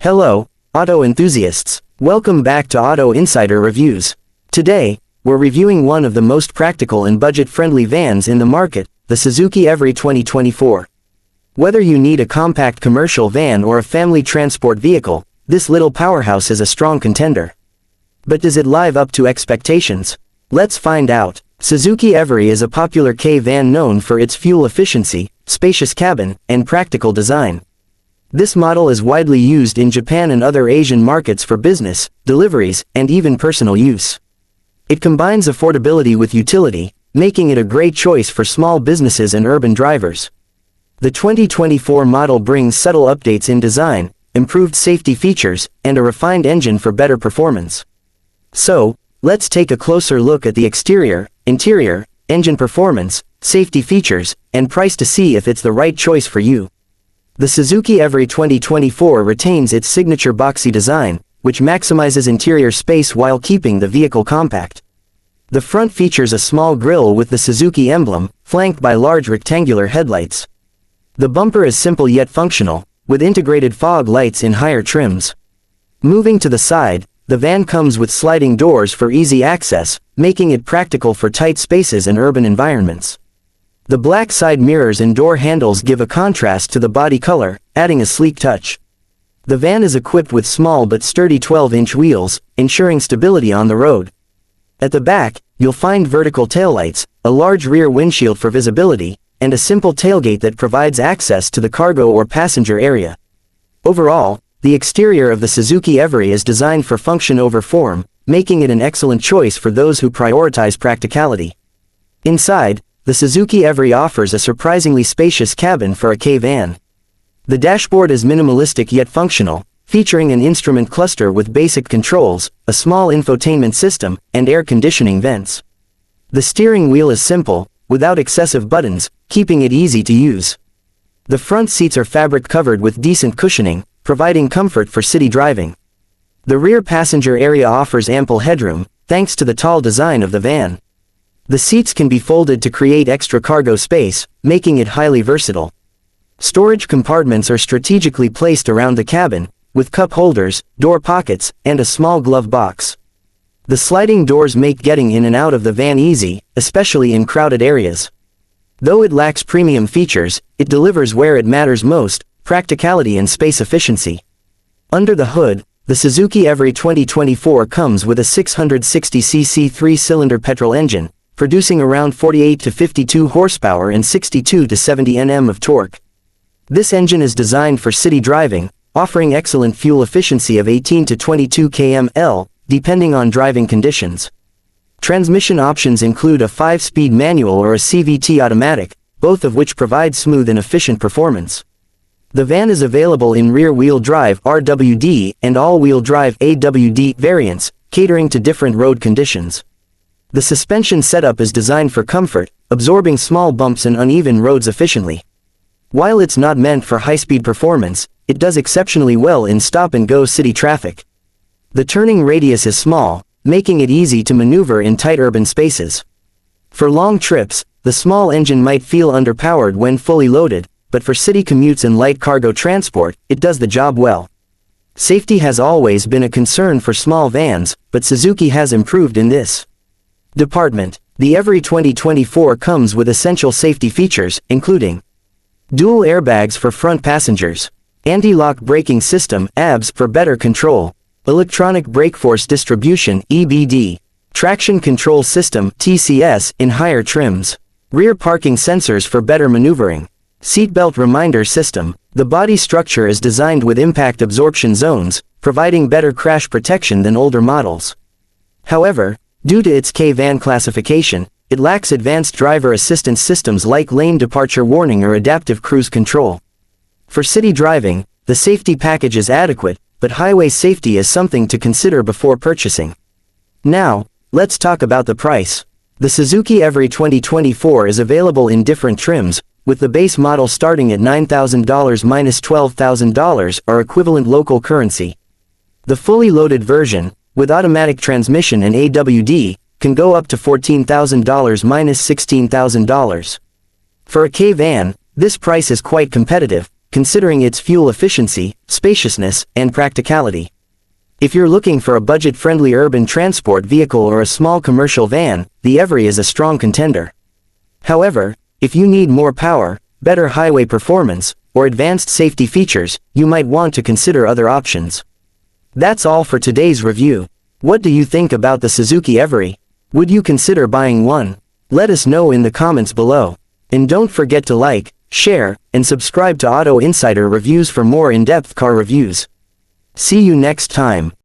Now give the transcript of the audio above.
Hello, auto enthusiasts. Welcome back to Auto Insider Reviews. Today, we're reviewing one of the most practical and budget-friendly vans in the market, the Suzuki Every 2024. Whether you need a compact commercial van or a family transport vehicle, this little powerhouse is a strong contender. But does it live up to expectations? Let's find out. Suzuki Every is a popular K-van known for its fuel efficiency, spacious cabin, and practical design. This model is widely used in Japan and other Asian markets for business, deliveries, and even personal use. It combines affordability with utility, making it a great choice for small businesses and urban drivers. The 2024 model brings subtle updates in design, improved safety features, and a refined engine for better performance. So, let's take a closer look at the exterior, interior, engine performance, safety features, and price to see if it's the right choice for you. The Suzuki Every 2024 retains its signature boxy design, which maximizes interior space while keeping the vehicle compact. The front features a small grille with the Suzuki emblem, flanked by large rectangular headlights. The bumper is simple yet functional, with integrated fog lights in higher trims. Moving to the side, the van comes with sliding doors for easy access, making it practical for tight spaces and urban environments. The black side mirrors and door handles give a contrast to the body color, adding a sleek touch. The van is equipped with small but sturdy 12-inch wheels, ensuring stability on the road. At the back, you'll find vertical taillights, a large rear windshield for visibility, and a simple tailgate that provides access to the cargo or passenger area. Overall, the exterior of the Suzuki Every is designed for function over form, making it an excellent choice for those who prioritize practicality. Inside, the Suzuki Every offers a surprisingly spacious cabin for a K-van. The dashboard is minimalistic yet functional, featuring an instrument cluster with basic controls, a small infotainment system, and air conditioning vents. The steering wheel is simple, without excessive buttons, keeping it easy to use. The front seats are fabric covered with decent cushioning, providing comfort for city driving. The rear passenger area offers ample headroom, thanks to the tall design of the van. The seats can be folded to create extra cargo space, making it highly versatile. Storage compartments are strategically placed around the cabin, with cup holders, door pockets, and a small glove box. The sliding doors make getting in and out of the van easy, especially in crowded areas. Though it lacks premium features, it delivers where it matters most, practicality and space efficiency. Under the hood, the Suzuki Every 2024 comes with a 660cc 3-cylinder petrol engine, producing around 48 to 52 horsepower and 62 to 70 Nm of torque. This engine is designed for city driving, offering excellent fuel efficiency of 18 to 22 km/h, depending on driving conditions. Transmission options include a 5-speed manual or a CVT automatic, both of which provide smooth and efficient performance. The van is available in rear-wheel drive (RWD) and all-wheel drive (AWD) variants, catering to different road conditions. The suspension setup is designed for comfort, absorbing small bumps and uneven roads efficiently. While it's not meant for high-speed performance, it does exceptionally well in stop-and-go city traffic. The turning radius is small, making it easy to maneuver in tight urban spaces. For long trips, the small engine might feel underpowered when fully loaded, but for city commutes and light cargo transport, it does the job well. Safety has always been a concern for small vans, but Suzuki has improved in this department. The Every 2024 comes with essential safety features, including dual airbags for front passengers, anti-lock braking system (ABS) for better control, electronic brake force distribution (EBD), traction control system (TCS) in higher trims, rear parking sensors for better maneuvering, seatbelt reminder system. The body structure is designed with impact absorption zones, providing better crash protection than older models. However, due to its K-van classification, it lacks advanced driver assistance systems like lane departure warning or adaptive cruise control. For city driving, the safety package is adequate, but highway safety is something to consider before purchasing. Now, let's talk about the price. The Suzuki Every 2024 is available in different trims, with the base model starting at $9,000 minus $12,000 or equivalent local currency. The fully loaded version, with automatic transmission and AWD, can go up to $14,000 minus $16,000. For a K-van, this price is quite competitive, considering its fuel efficiency, spaciousness, and practicality. If you're looking for a budget-friendly urban transport vehicle or a small commercial van, the Every is a strong contender. However, if you need more power, better highway performance, or advanced safety features, you might want to consider other options. That's all for today's review. What do you think about the Suzuki Every? Would you consider buying one? Let us know in the comments below. And don't forget to like, share, and subscribe to Auto Insider Reviews for more in-depth car reviews. See you next time.